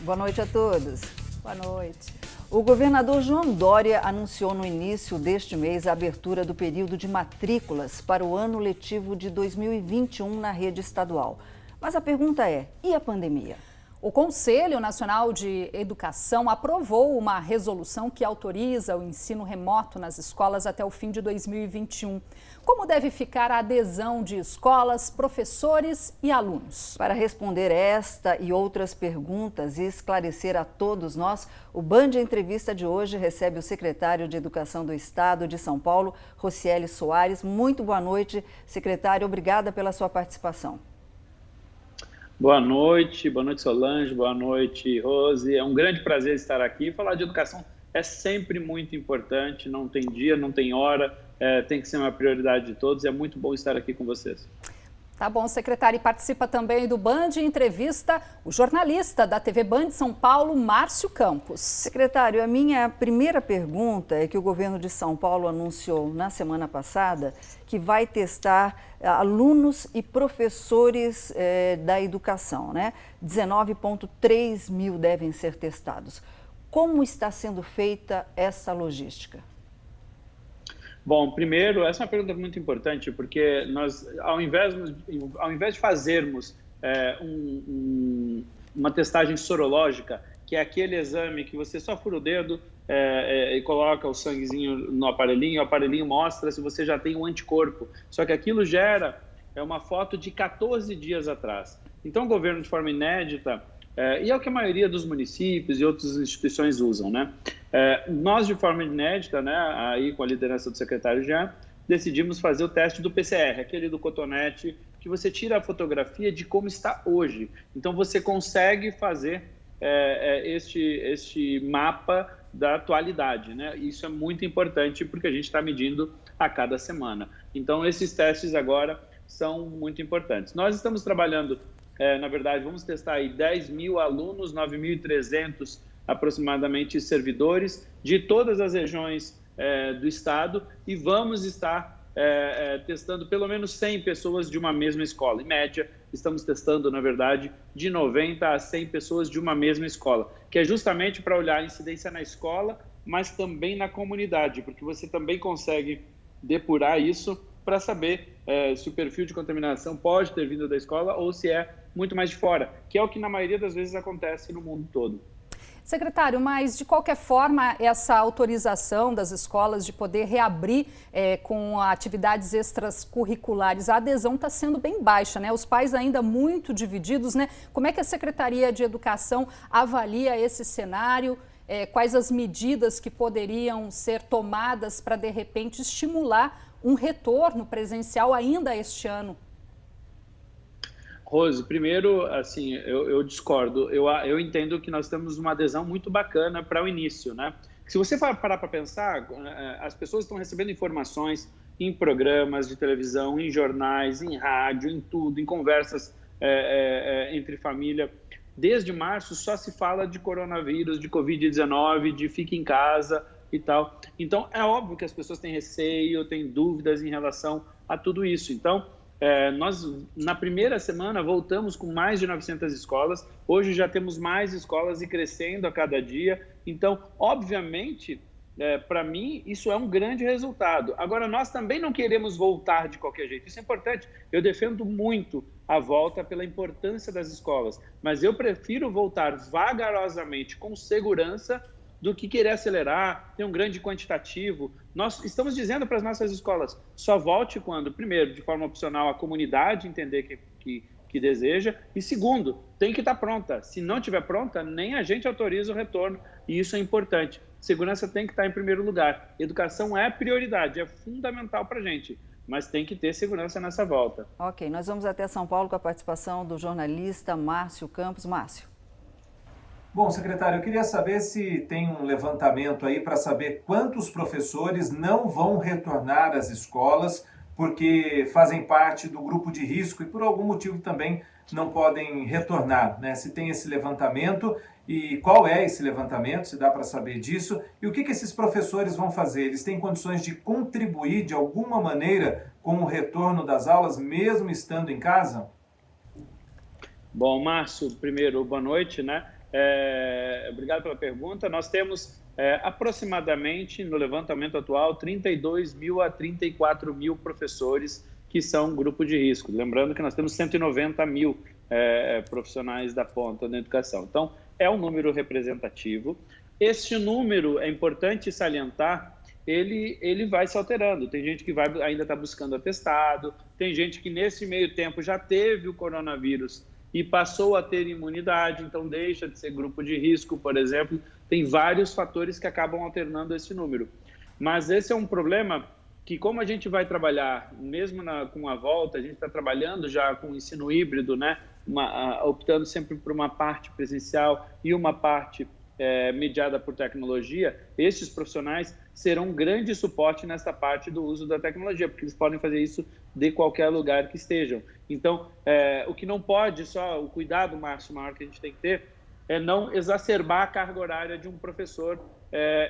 Boa noite a todos. Boa noite. O governador João Dória anunciou no início deste mês a abertura do período de matrículas para o ano letivo de 2021 na rede estadual. Mas a pergunta é, e a pandemia? O Conselho Nacional de Educação aprovou uma resolução que autoriza o ensino remoto nas escolas até o fim de 2021. Como deve ficar a adesão de escolas, professores e alunos? Para responder esta e outras perguntas e esclarecer a todos nós, o Band Entrevista de hoje recebe o secretário de Educação do Estado de São Paulo, Rocieli Soares. Muito boa noite, secretário. Obrigada pela sua participação. Boa noite Solange, boa noite Rose. É um grande prazer estar aqui. Falar de educação é sempre muito importante, não tem dia, não tem hora, tem que ser uma prioridade de todos. É muito bom estar aqui com vocês. Tá bom, secretário. E participa também do Band Entrevista o jornalista da TV Band São Paulo, Márcio Campos. Secretário, a minha primeira pergunta é que o governo de São Paulo anunciou na semana passada que vai testar alunos e professores da educação, né? 19,3 mil devem ser testados. Como está sendo feita essa logística? Bom, primeiro, essa é uma pergunta muito importante, porque nós, ao invés de fazermos uma testagem sorológica, que é aquele exame que você só fura o dedo e coloca o sanguezinho no aparelhinho, o aparelhinho mostra se você já tem um anticorpo. Só que aquilo gera uma foto de 14 dias atrás. Então, o governo, de forma inédita, e é o que a maioria dos municípios e outras instituições usam, né? Nós, de forma inédita, né, aí com a liderança do secretário Jean, decidimos fazer o teste do PCR, aquele do cotonete, que você tira a fotografia de como está hoje. Então, você consegue fazer este mapa da atualidade, né? Isso é muito importante porque a gente está medindo a cada semana. Então, esses testes agora são muito importantes. Nós estamos trabalhando, na verdade, vamos testar aí 10 mil alunos, 9.300 aproximadamente servidores de todas as regiões do estado e vamos estar testando pelo menos 100 pessoas de uma mesma escola. Em média, estamos testando, na verdade, de 90 a 100 pessoas de uma mesma escola, que é justamente para olhar a incidência na escola, mas também na comunidade, porque você também consegue depurar isso para saber se o perfil de contaminação pode ter vindo da escola ou se é muito mais de fora, que é o que na maioria das vezes acontece no mundo todo. Secretário, mas de qualquer forma, essa autorização das escolas de poder reabrir com atividades extracurriculares, a adesão está sendo bem baixa, né? Os pais ainda muito divididos, né? Como é que a Secretaria de Educação avalia esse cenário? Quais as medidas que poderiam ser tomadas para, de repente, estimular um retorno presencial ainda este ano? Rose, primeiro, assim, eu discordo. Eu entendo que nós temos uma adesão muito bacana para o início, né? Se você parar para pensar, as pessoas estão recebendo informações em programas de televisão, em jornais, em rádio, em tudo, em conversas entre família. Desde março só se fala de coronavírus, de Covid-19, de fique em casa e tal. Então, é óbvio que as pessoas têm receio, têm dúvidas em relação a tudo isso. Então, nós, na primeira semana, voltamos com mais de 900 escolas. Hoje já temos mais escolas e crescendo a cada dia. Então, obviamente, para mim, isso é um grande resultado. Agora, nós também não queremos voltar de qualquer jeito. Isso é importante. Eu defendo muito a volta pela importância das escolas. Mas eu prefiro voltar vagarosamente, com segurança, do que querer acelerar, ter um grande quantitativo. Nós estamos dizendo para as nossas escolas, só volte quando, primeiro, de forma opcional, a comunidade entender que deseja, e segundo, tem que estar pronta. Se não estiver pronta, nem a gente autoriza o retorno, e isso é importante. Segurança tem que estar em primeiro lugar. Educação é prioridade, é fundamental para a gente, mas tem que ter segurança nessa volta. Ok, nós vamos até São Paulo com a participação do jornalista Márcio Campos. Márcio. Bom, secretário, eu queria saber se tem um levantamento aí para saber quantos professores não vão retornar às escolas porque fazem parte do grupo de risco e por algum motivo também não podem retornar, né? Se tem esse levantamento e qual é esse levantamento, se dá para saber disso, e o que esses professores vão fazer? Eles têm condições de contribuir de alguma maneira com o retorno das aulas, mesmo estando em casa? Bom, Márcio, primeiro, boa noite, né? Obrigado pela pergunta. Nós temos aproximadamente, no levantamento atual, 32 mil a 34 mil professores que são grupo de risco. Lembrando que nós temos 190 mil profissionais da ponta da educação. Então, é um número representativo. Este número, é importante salientar, ele vai se alterando. Tem gente que ainda está buscando atestado, tem gente que nesse meio tempo já teve o coronavírus e passou a ter imunidade, então deixa de ser grupo de risco, por exemplo. Tem vários fatores que acabam alternando esse número. Mas esse é um problema que, como a gente vai trabalhar, mesmo com a volta, a gente está trabalhando já com o ensino híbrido, né? Optando sempre por uma parte presencial e uma parte mediada por tecnologia, esses profissionais serão um grande suporte nessa parte do uso da tecnologia, porque eles podem fazer isso de qualquer lugar que estejam. Então, o que não pode, só o cuidado maior que a gente tem que ter, é não exacerbar a carga horária de um professor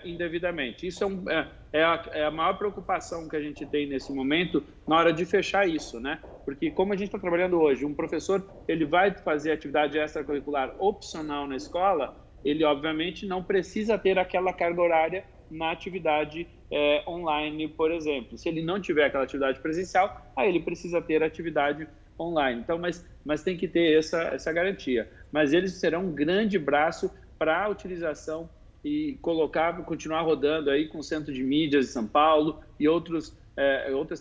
indevidamente. Isso é a maior preocupação que a gente tem nesse momento na hora de fechar isso, né? Porque como a gente está trabalhando hoje, um professor ele vai fazer atividade extracurricular opcional na escola, ele obviamente não precisa ter aquela carga horária na atividade online, por exemplo. Se ele não tiver aquela atividade presencial, aí ele precisa ter atividade online. Então, mas tem que ter essa garantia. Mas eles serão um grande braço para a utilização e continuar rodando aí com o Centro de Mídias de São Paulo e outras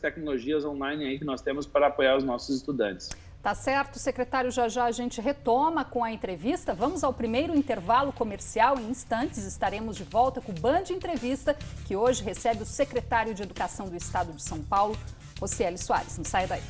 tecnologias online aí que nós temos para apoiar os nossos estudantes. Tá certo, secretário, já a gente retoma com a entrevista. Vamos ao primeiro intervalo comercial. Em instantes estaremos de volta com o Band Entrevista, que hoje recebe o secretário de Educação do Estado de São Paulo, Rocieli Soares. Não saia daí.